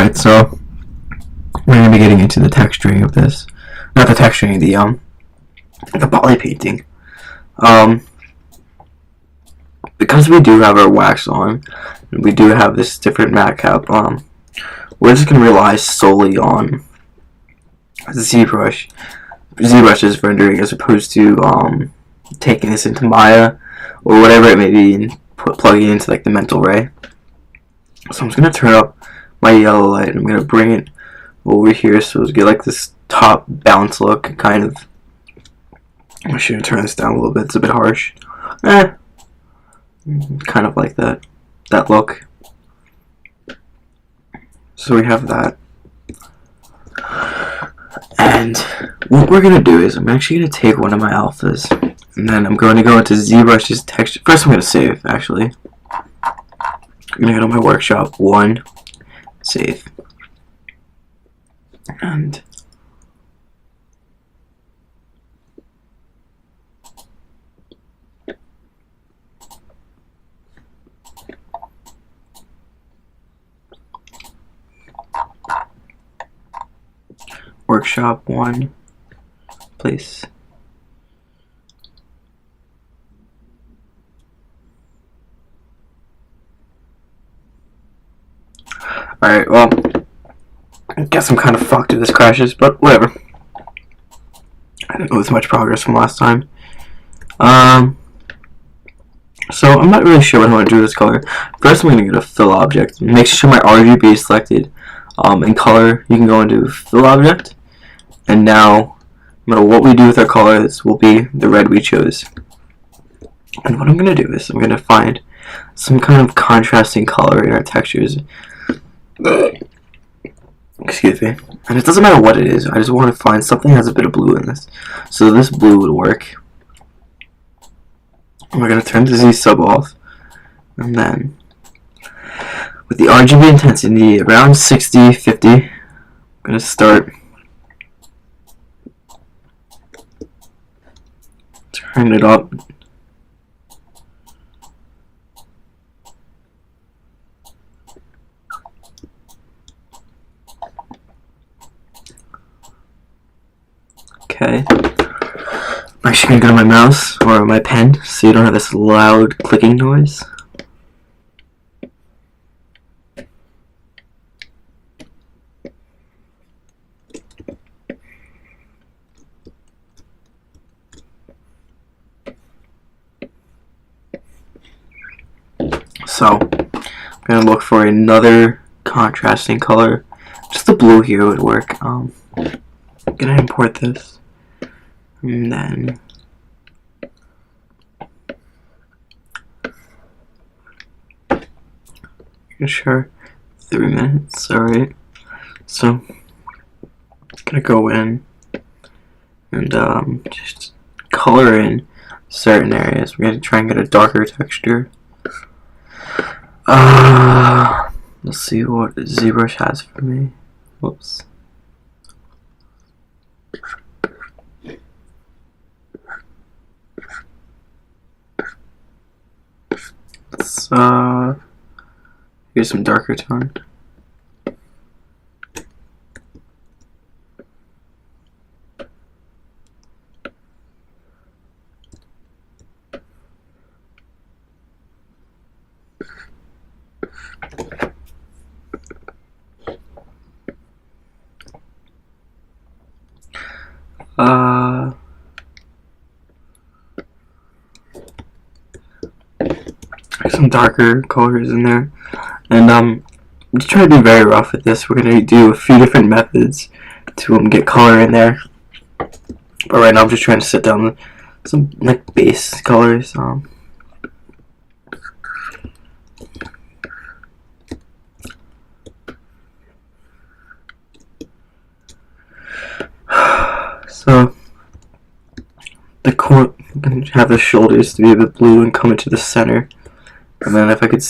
Alright, so we're gonna be getting into the texturing of this. Not the texturing, the poly painting. Because we do have our wax on, and we do have this different matte cap, we're just gonna rely solely on ZBrush's rendering as opposed to taking this into Maya or whatever it may be and plugging it into like the Mental Ray. So I'm just gonna turn up my yellow light and I'm gonna bring it over here so to get like this top bounce look kind of. I should turn this down a little bit, it's a bit harsh. Kind of like that look. So we have that. And what we're gonna do is I'm actually gonna take one of my alphas and then I'm going to go into ZBrush's texture. First I'm gonna save actually. I'm gonna go to my workshop 1, save. And workshop 1, place. Alright, well, I guess I'm kind of fucked if this crashes, but whatever. I didn't lose much progress from last time. So I'm not really sure what I want to do with this color. First I'm going to get a fill object. Make sure my RGB is selected. In color, you can go into fill object. And now, no matter what we do with our colors, will be the red we chose. And what I'm going to do is I'm going to find some kind of contrasting color in our textures. Excuse me. And it doesn't matter what it is. I just want to find something that has a bit of blue in this. So this blue would work. And we're going to turn the Z sub off. And then, with the RGB intensity around 60, 50, I'm going to start. Turn it up. Okay. I'm actually going to go to my mouse or my pen so you don't have this loud clicking noise. So, I'm going to look for another contrasting color. Just the blue here would work. I'm going to import this. And then sure, 3 minutes, alright. So I'm gonna go in and just color in certain areas. We're gonna try and get a darker texture. Let's see what ZBrush has for me. Whoops. Here's some darker tone. Some darker colors in there, and I'm just trying to be very rough with this. We're gonna do a few different methods to get color in there, but right now I'm just trying to set down some like base colors. So the core, I'm gonna have the shoulders to be a bit blue and come into the center. And then if I could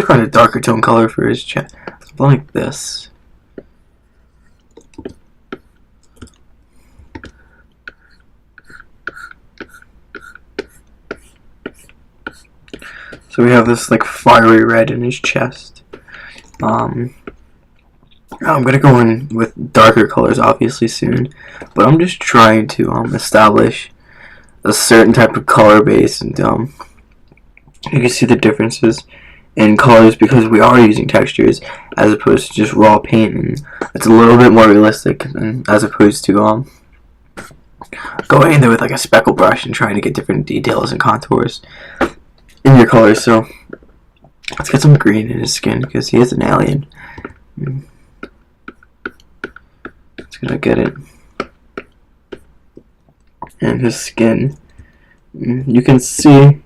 find a darker tone color for his chest, something like this. So we have this like fiery red in his chest. I'm gonna go in with darker colors obviously soon, but I'm just trying to establish a certain type of color base, and you can see the differences in colors because we are using textures as opposed to just raw paint, and it's a little bit more realistic than, as opposed to going in there with like a speckle brush and trying to get different details and contours in your colors. So let's get some green in his skin because he is an alien. It's gonna get it in his skin. You can see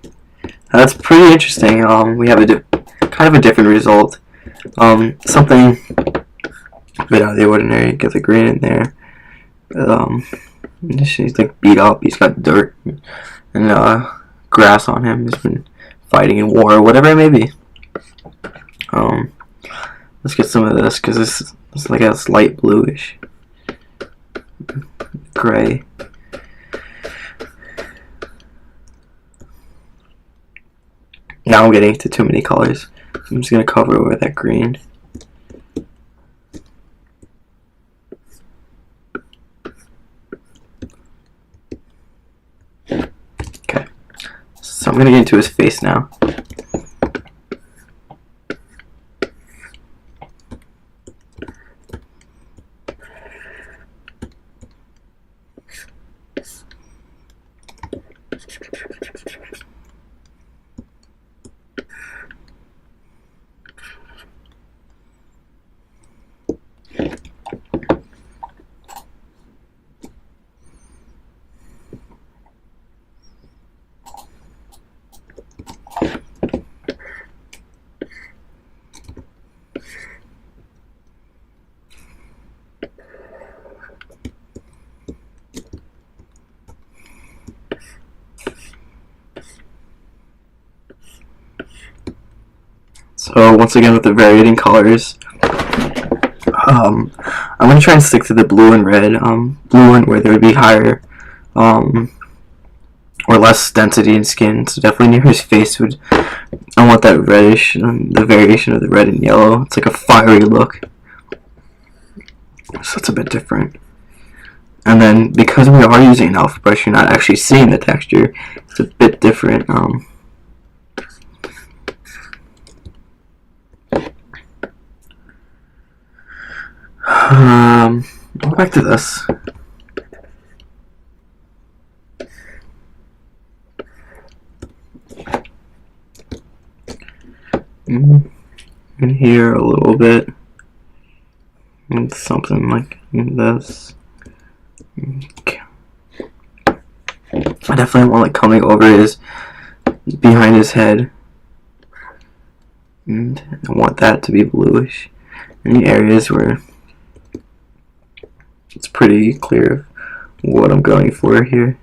that's pretty interesting. We have a kind of a different result. Something a bit out of the ordinary. Get the green in there. He's like beat up. He's got dirt and grass on him. He's been fighting in war or whatever it may be. Let's get some of this because it's like a light bluish gray. Now I'm getting into too many colors. I'm just gonna cover over that green. Okay, so I'm gonna get into his face now. So once again with the varying colors, I'm going to try and stick to the blue and red. Blue and where there would be higher or less density in skin. So definitely near his face would, I want that reddish, the variation of the red and yellow. It's like a fiery look. So it's a bit different. And then because we are using an alpha brush, you're not actually seeing the texture. It's a bit different. Go back to this. In here a little bit. And something like this. Okay. I definitely want like coming over his behind his head. And I want that to be bluish. In the areas where it's pretty clear what I'm going for here.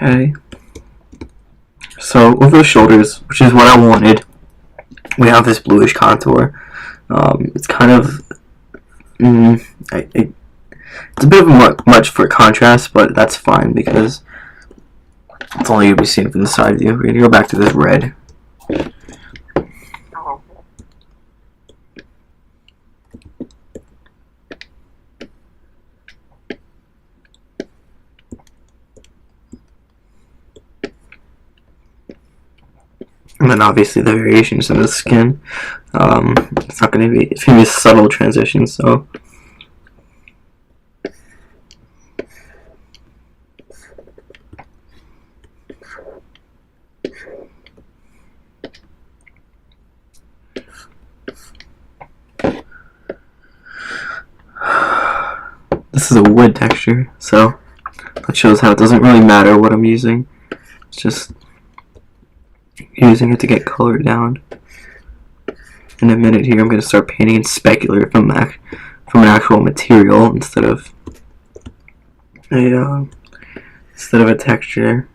Okay, so over the shoulders, which is what I wanted, we have this bluish contour. It's kind of, it's a bit of much for contrast, but that's fine because it's only going to be seen from the side view. We're going to go back to this red. And then obviously the variations in the skin. It's not going to be, it's going to be a subtle transition, so. This this is a wood texture, so that shows how it doesn't really matter what I'm using. It's just using it to get color down. In a minute here, I'm going to start painting in specular from an actual material instead of a texture.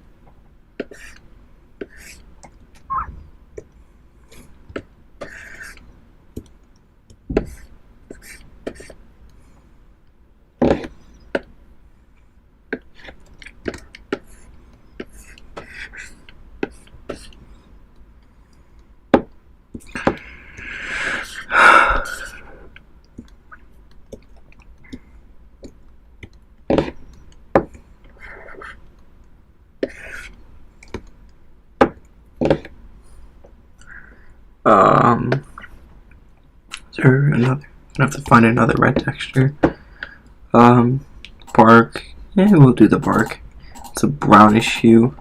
Is there another? I have to find another red texture. Bark. Yeah, we'll do the bark. It's a brownish hue.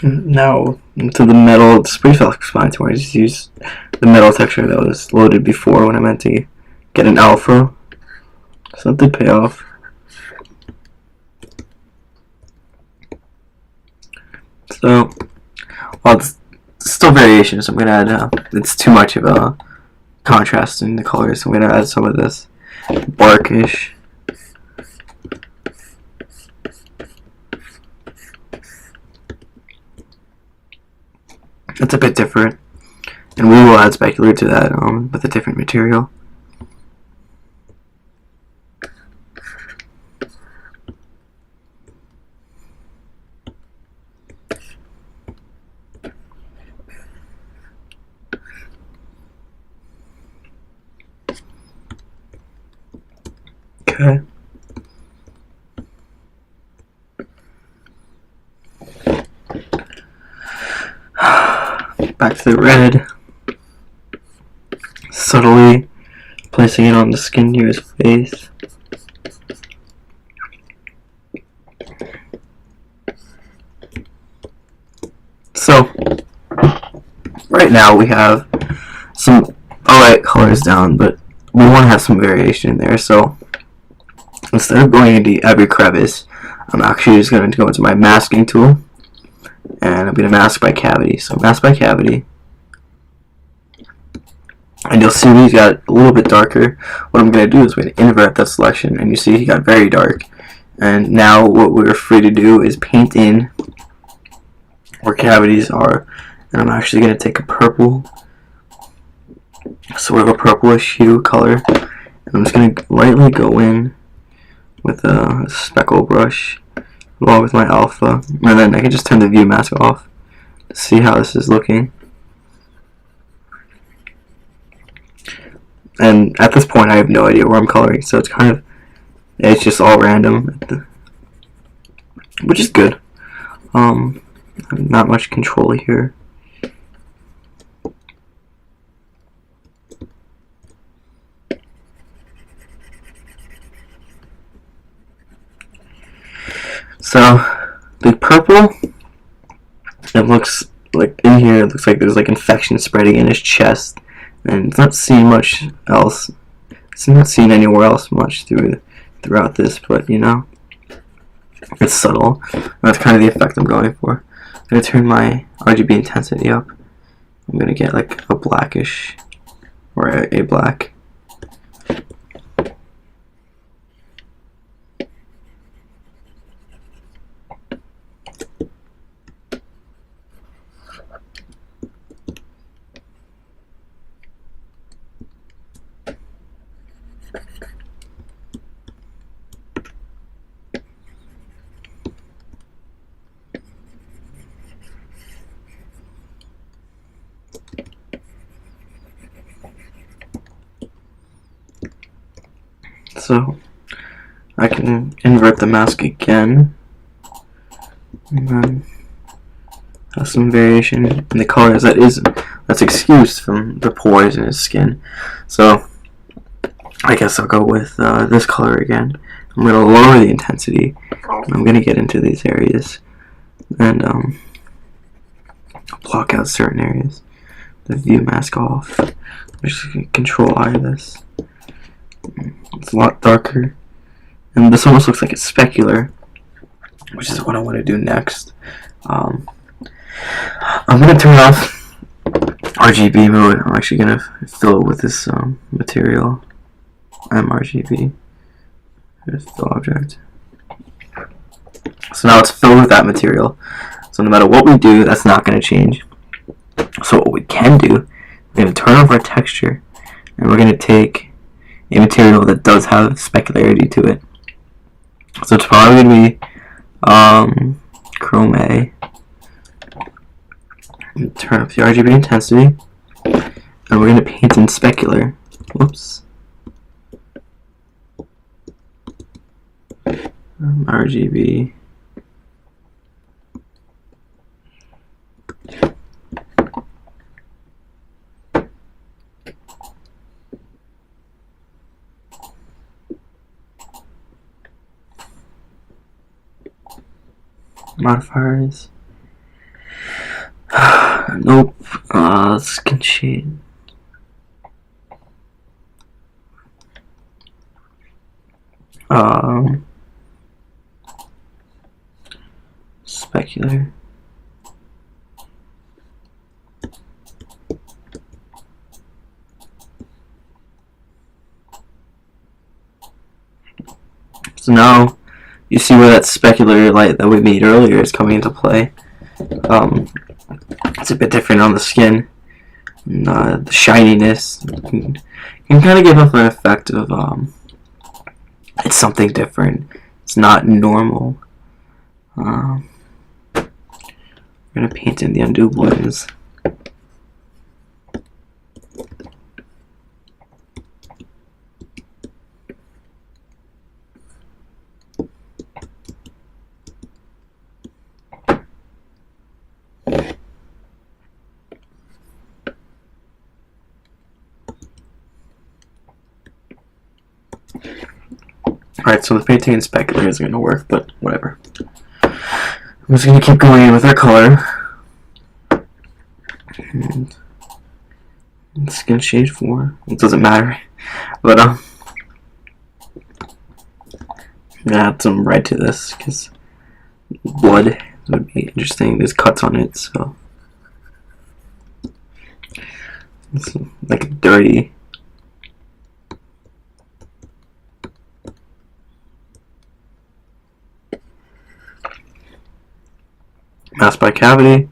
Now into the metal. It's pretty self-explanatory. I just use the metal texture that was loaded before when I meant to get an alpha. So that did pay off. So, well, it's still variation, so I'm gonna add. It's too much of a contrast in the colors, so I'm gonna add some of this barkish. It's a bit different, and we will add specular to that with a different material. Okay. Back to the red. Subtly placing it on the skin near his face. So, right now we have some alright colors down, but we want to have some variation in there, so instead of going into every crevice, I'm actually just going to go into my masking tool, and I'm going to mask by cavity. So mask by cavity, and you'll see he's got a little bit darker. What I'm going to do is we're going to invert that selection, and you see he got very dark. And now what we're free to do is paint in where cavities are, and I'm actually going to take a purple, sort of a purplish hue color, and I'm just going to lightly go in with a speckle brush along with my alpha, and then I can just turn the view mask off to see how this is looking. And at this point I have no idea where I'm coloring, so it's just all random, which is good. Not much control here. So the purple, it looks like in here, it looks like there's like infection spreading in his chest, and it's not seen much else. It's not seen anywhere else much throughout this, but you know, it's subtle. That's kind of the effect I'm going for. I'm gonna turn my RGB intensity up. I'm gonna get like a blackish or a black. So I can invert the mask again, and then have some variation in the colors that's excused from the pores in his skin. So I guess I'll go with this color again. I'm going to lower the intensity. I'm going to get into these areas and block out certain areas. The view mask off. I'm just going to control I of this. It's a lot darker. And this almost looks like it's specular, which is what I want to do next. I'm going to turn off RGB mode. I'm actually going to fill it with this material. RGB. Fill object. So now it's filled with that material. So no matter what we do, that's not going to change. So what we can do, we're going to turn off our texture, and we're going to take a material that does have specularity to it. So it's probably going to be Chrome A. Turn up the RGB intensity, and we're going to paint in specular. Whoops. RGB. Modifiers. Nope. Skin shade. Specular. So now you see where that specular light that we made earlier is coming into play. It's a bit different on the skin. And, the shininess can kind of give off an effect of it's something different. It's not normal. We're gonna paint in the undo blends. Alright, so the painting in specular isn't going to work, but whatever. I'm just going to keep going in with our color. And skin shade 4. It doesn't matter. But, I'm going to add some red to this, because blood would be interesting. There's cuts on it, so. It's like dirty. Mask by cavity.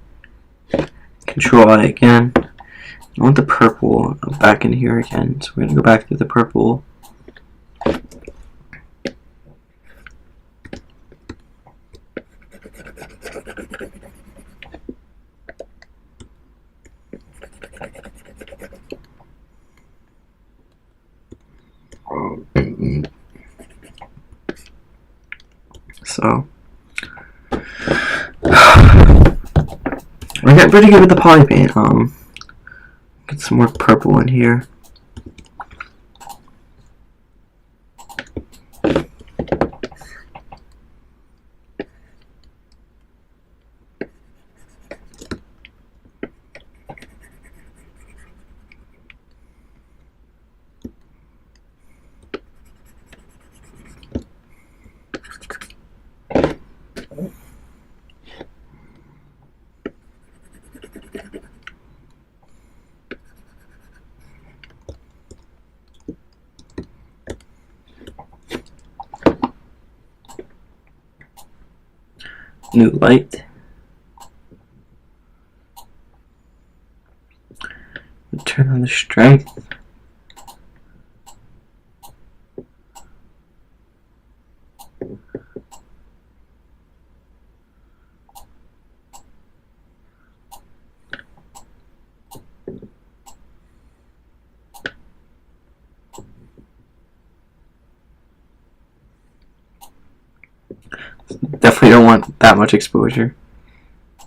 Control I again. I want the purple back in here again, so we're gonna go back to the purple. So we're getting pretty good with the poly paint. Get some more purple in here. New light. Turn on the strength. definitely don't want that much exposure.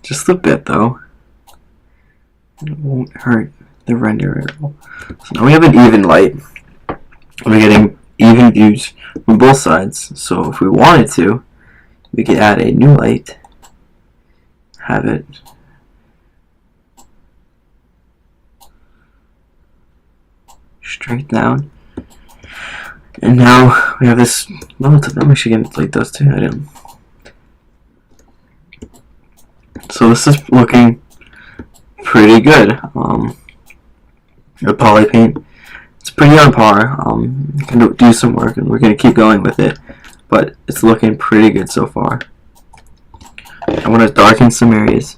Just a bit though. It won't hurt the render at all. So now we have an even light. We're getting even views from both sides. So if we wanted to, we could add a new light. Have it straight down. And now we have this. No, I'm actually getting like those too. I didn't. So this is looking pretty good. The poly paint, it's pretty on par. Can do some work, and we're gonna keep going with it. But it's looking pretty good so far. I want to darken some areas.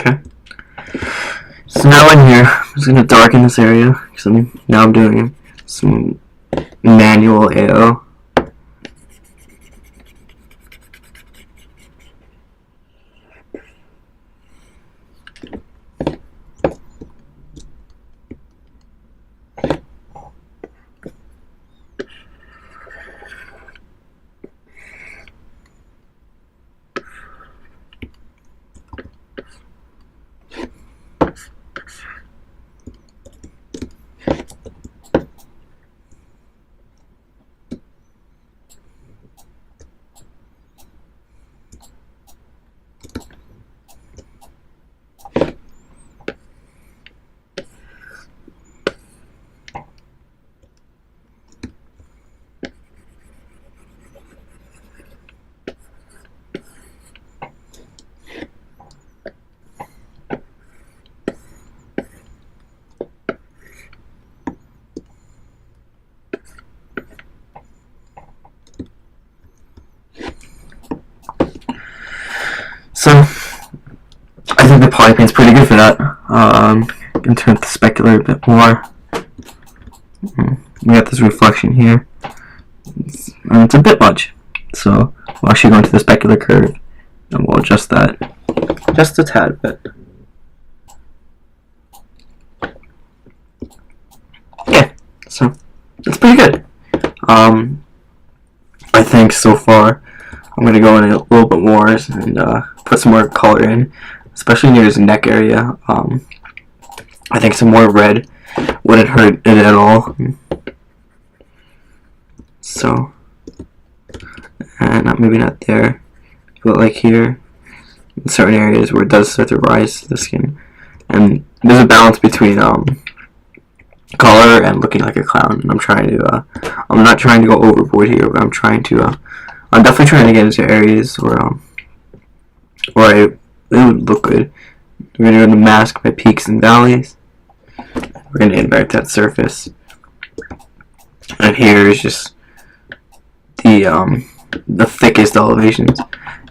Okay. So now in here, I'm just gonna darken this area because now I'm doing some manual AO. So I think the poly paint's pretty good for that. Can turn up the specular a bit more. We got this reflection here, and it's a bit much. So we'll actually go into the specular curve, and we'll adjust that just a tad bit. Yeah, so it's pretty good. I think so far I'm going to go in a little bit more and put some more color in, especially near his neck area. I think some more red wouldn't hurt it at all. So, and maybe not there, but like here, in certain areas where it does start to rise to the skin. And there's a balance between color and looking like a clown. And I'm trying to, I'm not trying to go overboard here, but I'm trying to, I'm definitely trying to get into areas where it would look good. We're going to mask my peaks and valleys. We're going to invert that surface. And here is just the thickest elevations.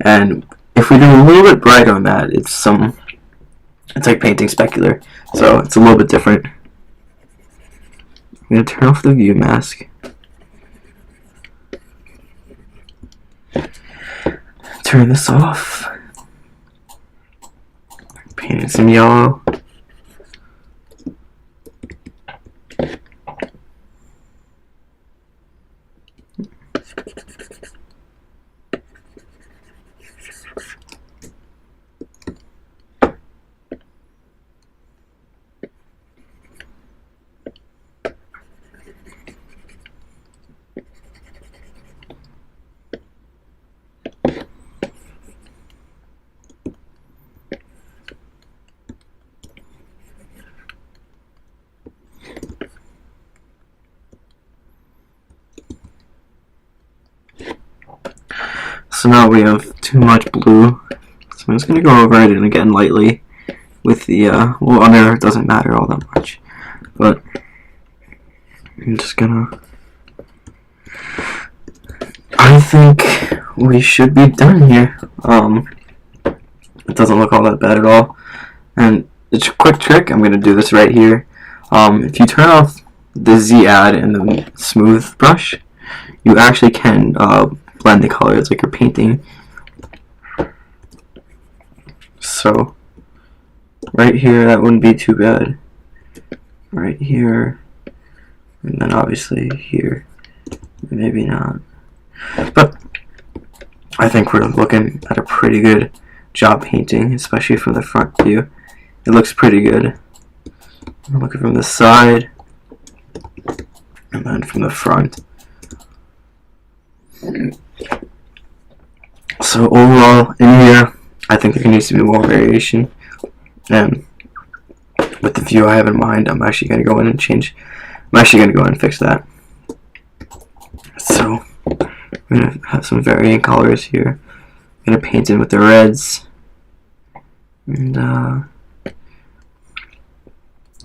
And if we do a little bit brighter on that, it's like painting specular. So it's a little bit different. I'm going to turn off the view mask. Turn this off. Paint it some yellow. So now we have too much blue. So I'm just going to go over it and again lightly with the well, under it doesn't matter all that much, but I'm just gonna. I think we should be done here. It doesn't look all that bad at all, and it's a quick trick. I'm gonna do this right here. If you turn off the Z add and the smooth brush, you actually can blend the colors like you're painting. So right here, that wouldn't be too bad. Right here, and then obviously here, maybe not. But I think we're looking at a pretty good job painting, especially from the front view. It looks pretty good. I'm looking from the side, and then from the front. So overall, in here, I think there needs to be more variation. And with the view I have in mind, I'm actually going to go in and change. I'm actually going to go in and fix that. So I'm going to have some varying colors here. I'm going to paint in with the reds. And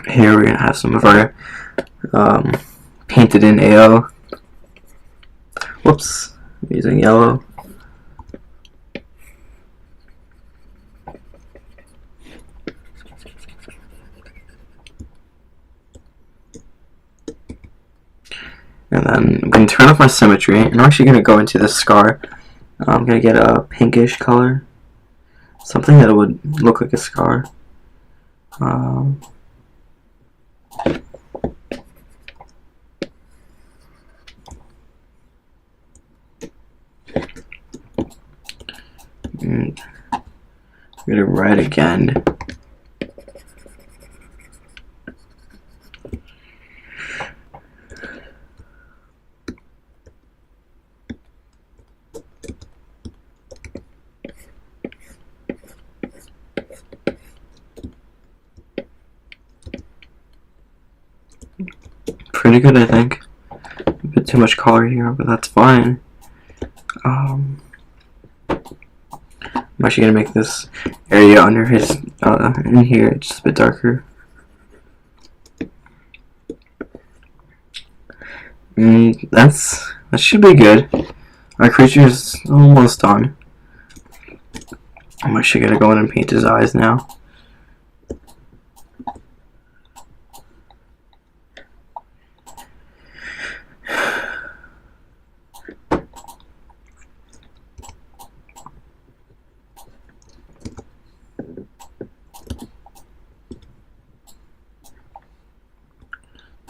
here we're going to have some of our painted in AO. Whoops, I'm using yellow. And then I'm going to turn off my symmetry, and I'm actually going to go into the scar. I'm going to get a pinkish color, something that would look like a scar. And I'm going to red again. Pretty good, I think. A bit too much color here, but that's fine. I'm actually gonna make this area under his in here just a bit darker. That should be good. Our creature is almost done. I'm actually gonna go in and paint his eyes now.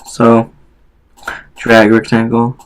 So, drag rectangle.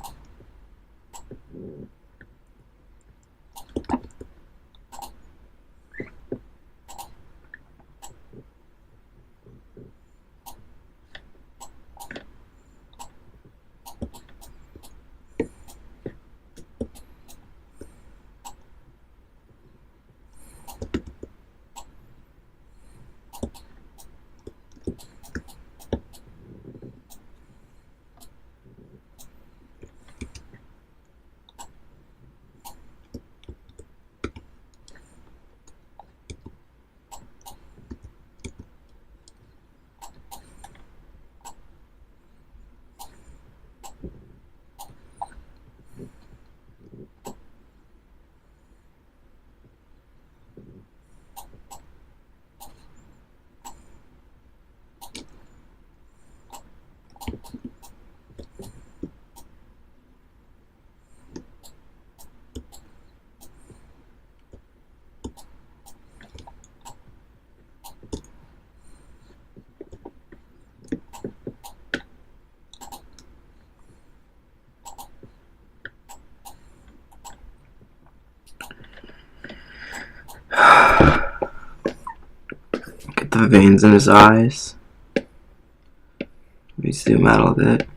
Get the veins in his eyes. Let me zoom out a bit.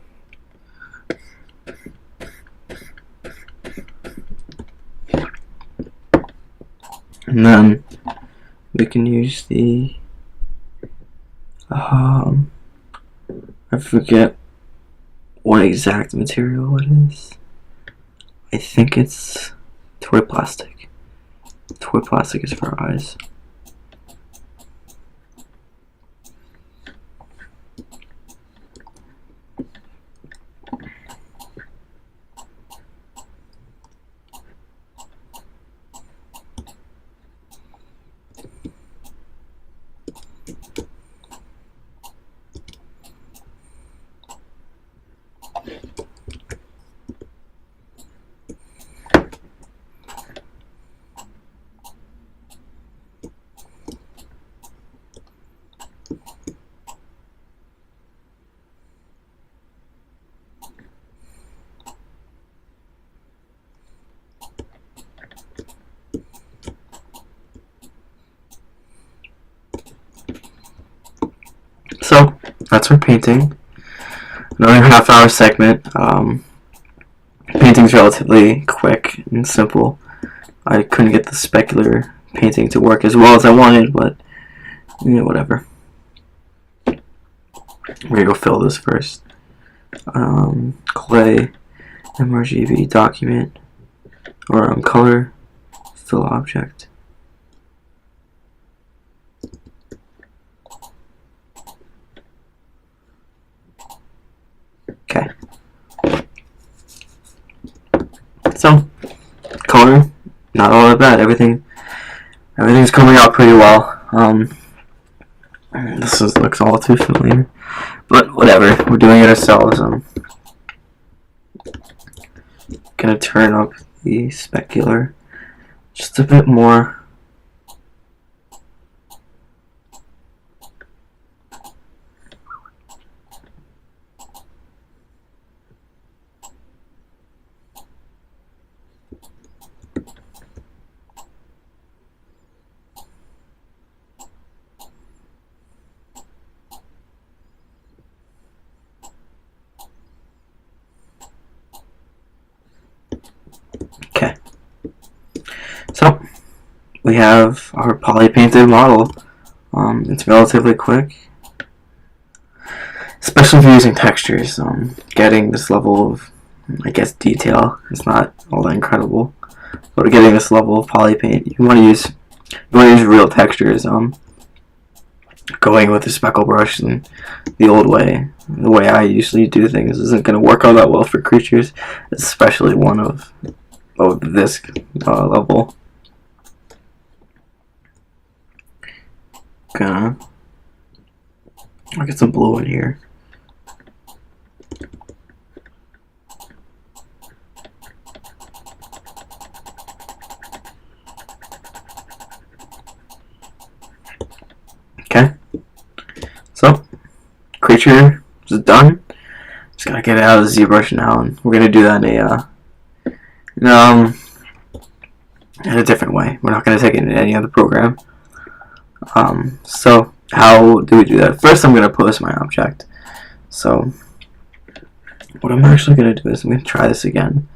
And then we can use the I forget what exact material it is. I think it's toy plastic. Toy plastic is for eyes. for painting. Another half-hour segment. Painting's relatively quick and simple. I couldn't get the specular painting to work as well as I wanted, but whatever. We're gonna go fill this first. Clay, mRGB document, or color, fill object. Okay. So, color, not all that bad. Everything's coming out pretty well. Looks all too familiar, but whatever. We're doing it ourselves. Gonna turn up the specular just a bit more. Okay, so we have our poly painted model. It's relatively quick, especially if you're using textures. Getting this level of, I guess, detail is not all that incredible, but getting this level of poly paint, you want to use real textures. Going with the speckle brush and the old way, the way I usually do things, isn't going to work all that well for creatures, especially one of this level. I'll get some blue in here. Okay, so creature is done. Just gotta get it out of the ZBrush now, and we're gonna do that in a different way. We're not gonna take it in any other program. So how do we do that? First, I'm gonna pose my object. So what I'm actually gonna do is I'm gonna try this again.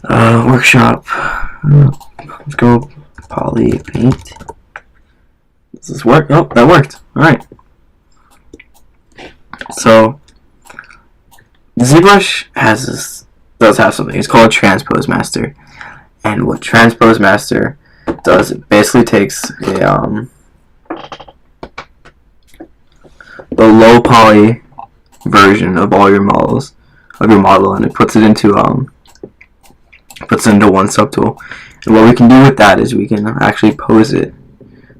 Workshop. Let's go poly paint. Does this work? Oh, that worked. Alright. So ZBrush does have something. It's called Transpose Master. And what Transpose Master does, it basically takes the low poly version of all your models, and it puts it into one subtool. And what we can do with that is we can actually pose it.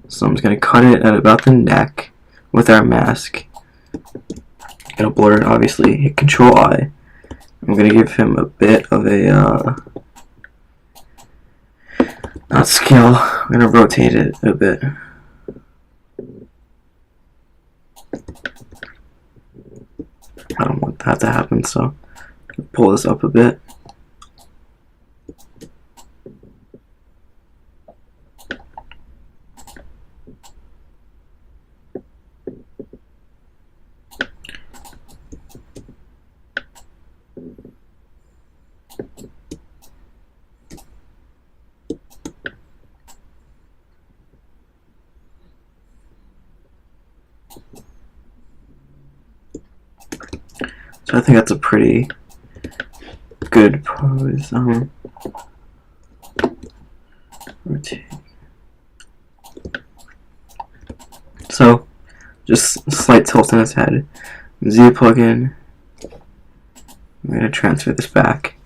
So I'm just going to cut it at about the neck with our mask. Gonna blur it, obviously. Hit Control I. I'm gonna give him a bit of a not scale. I'm gonna rotate it a bit. I don't want that to happen, so pull this up a bit. So I think that's a pretty good pose. Rotate. So just a slight tilt in his head. Z plugin. I'm going to transfer this back.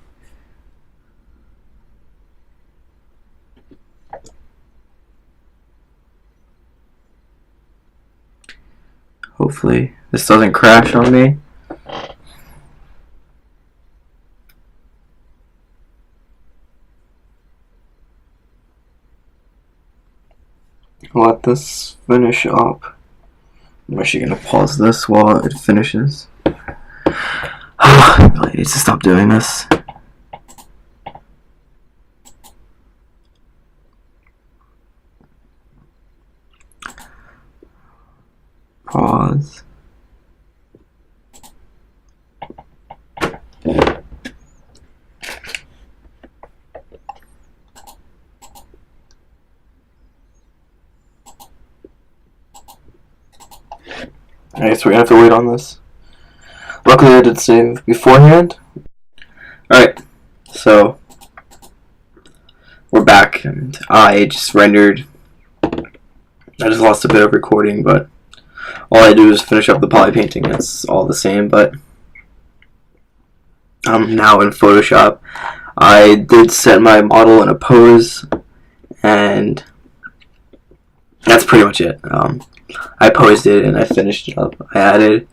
Hopefully this doesn't crash on me. Let this finish up. I'm actually going to pause this while it finishes. I really need to stop doing this. Pause. Alright, so we're gonna have to wait on this. Luckily I did save beforehand. Alright, so we're back and I just rendered. I just lost a bit of recording, but all I do is finish up the poly painting. It's all the same, but I'm now in Photoshop. I did set my model in a pose, and that's pretty much it. I posed it and I finished it up. I added,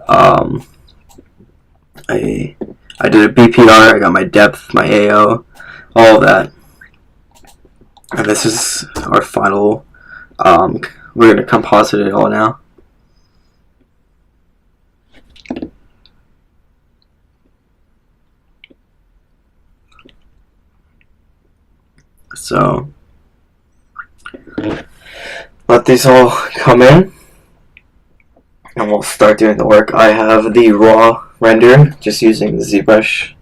I did a BPR. I got my depth, my AO, all of that, and this is our final. We're gonna composite it all now. So let these all come in and we'll start doing the work. I have the raw render just using the ZBrush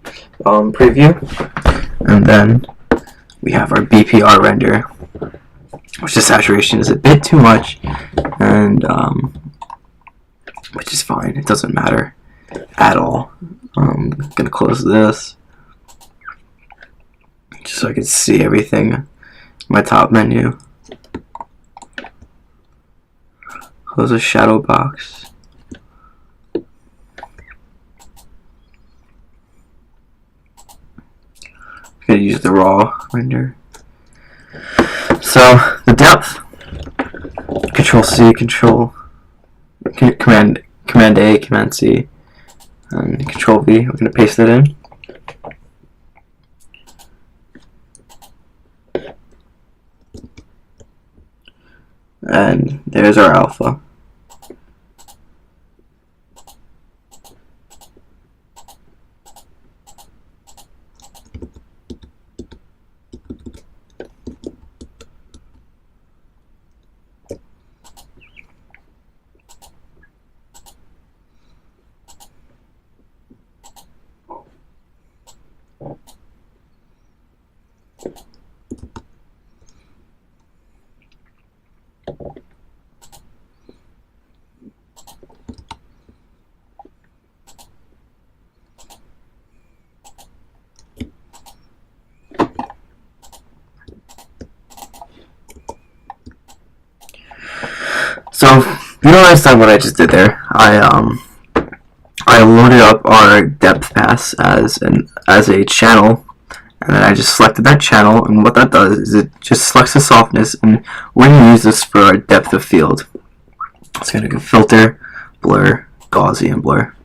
preview, and then we have our BPR render, which the saturation is a bit too much, and which is fine, it doesn't matter at all. I'm gonna close this just so I can see everything. My top menu. Close the shadow box. I'm gonna use the raw render. So the depth. Control C, Command A, Command C, and Control V. We're gonna paste it in. And there's our alpha. So you don't understand what I just did there. I loaded up our depth pass as a channel, and then I just selected that channel, and what that does is it just selects the softness, and we're going to use this for our depth of field. It's going to go filter, blur, Gaussian blur.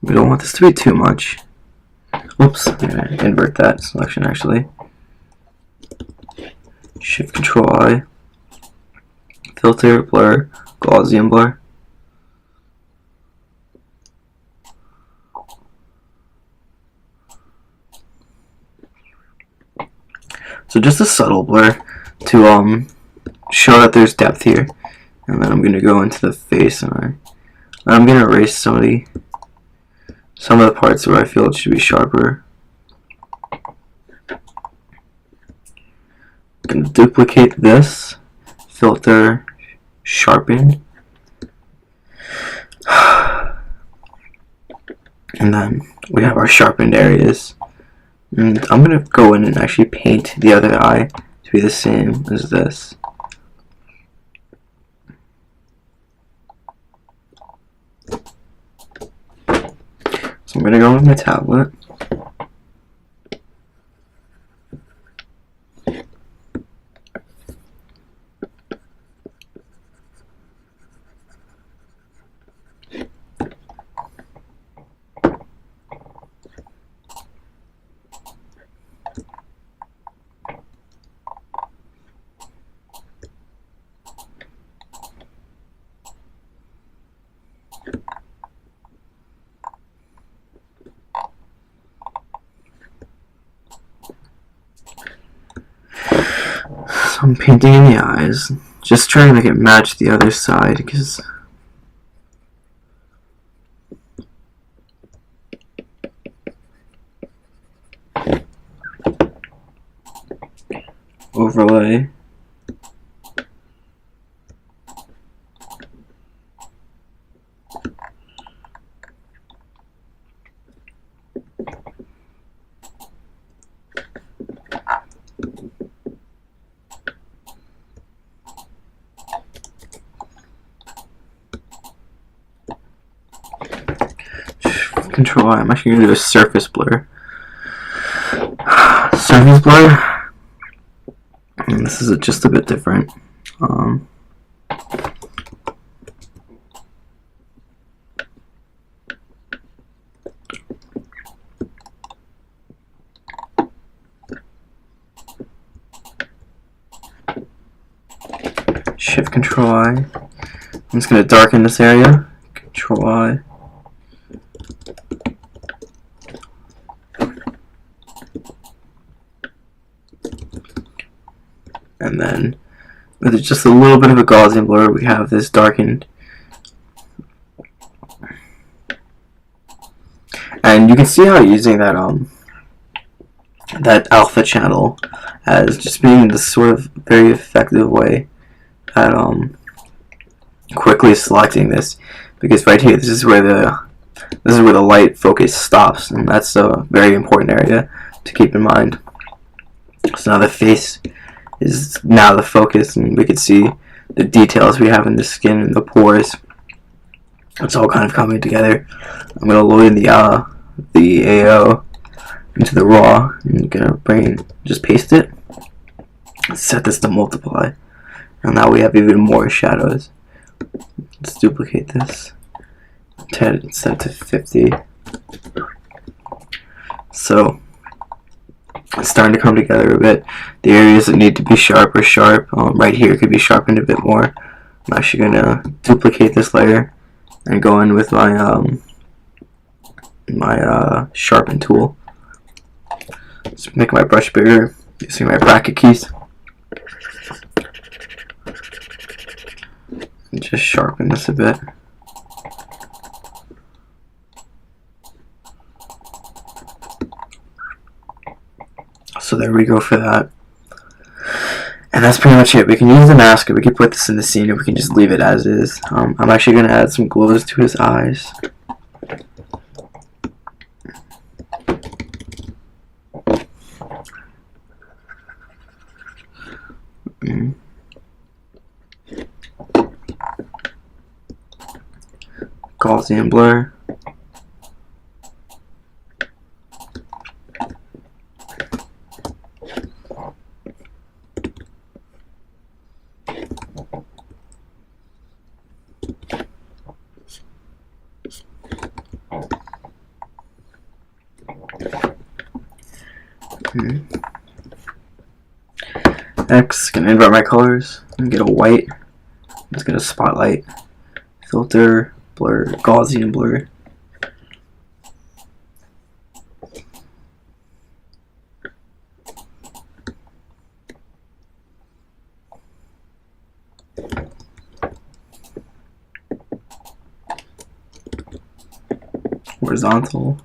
We don't want this to be too much. Oops, I'm going to invert that selection actually. Shift Control I, filter, blur, Gaussian blur. So just a subtle blur to show that there's depth here, and then I'm gonna go into the face and I'm gonna erase some of the parts where I feel it should be sharper. I'm gonna duplicate this, filter, sharpen, and then we have our sharpened areas. And I'm gonna go in and actually paint the other eye to be the same as this. So I'm gonna go with my tablet. So I'm painting in the eyes. just trying to make it match the other side, because overlay. Control I. I'm actually going to do a surface blur. Surface blur. And this is just a bit different. Shift Control I. I'm just going to darken this area. Control I. And then, with just a little bit of a Gaussian blur, we have this darkened. And you can see how using that that alpha channel as just being the sort of very effective way at quickly selecting this, because right here, this is where the light focus stops, and that's a very important area to keep in mind. So now the face is now the focus, and we can see the details we have in the skin and the pores. It's all kind of coming together. I'm gonna load in the AO into the raw, and I'm gonna just paste it. Set this to multiply, and now we have even more shadows. Let's duplicate this. Set it to 50. So it's starting to come together a bit. The areas that need to be sharp are sharp. Right here could be sharpened a bit more. I'm actually going to duplicate this layer and go in with my sharpen tool. Let's make my brush bigger using my bracket keys. And just sharpen this a bit. So there we go for that. And that's pretty much it. We can use the mask, or we can put this in the scene, or we can just leave it as is. I'm actually going to add some glows to his eyes. Gaussian blur. Next, gonna invert my colors and get a white. I'm just gonna spotlight, filter, blur, Gaussian blur. Horizontal.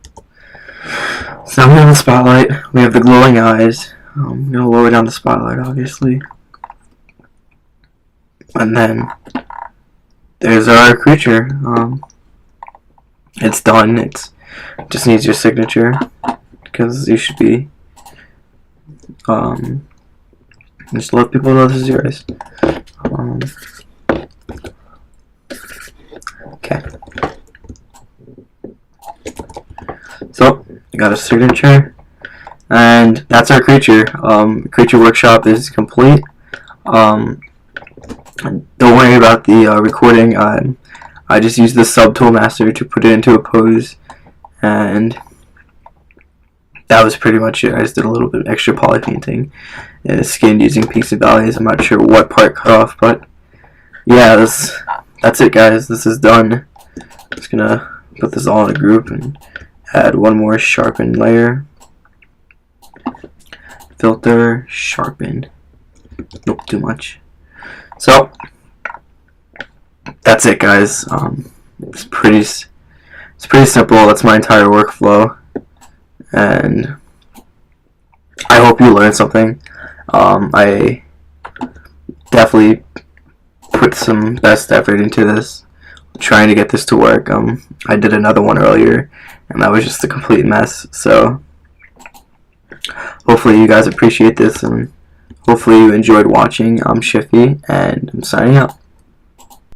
So now we have the spotlight, we have the glowing eyes. I'm going to lower down the spotlight, obviously. And then there's our creature. It's done. It just needs your signature, because you should be just let people know this is yours. Okay. So you got a signature. And that's our creature. Creature workshop is complete. Don't worry about the recording. I just used the subtool master to put it into a pose, and that was pretty much it. I just did a little bit of extra poly painting and the skin using peaks and valleys. I'm not sure what part cut off, but yeah, that's it, guys. This is done. Just gonna put this all in a group and add one more sharpened layer. Filter, sharpen. Nope, too much. So that's it, guys. It's pretty simple. That's my entire workflow, and I hope you learned something. I definitely put some best effort into this, trying to get this to work. I did another one earlier, and that was just a complete mess. So hopefully you guys appreciate this, and hopefully you enjoyed watching. I'm Shiffy, and I'm signing out.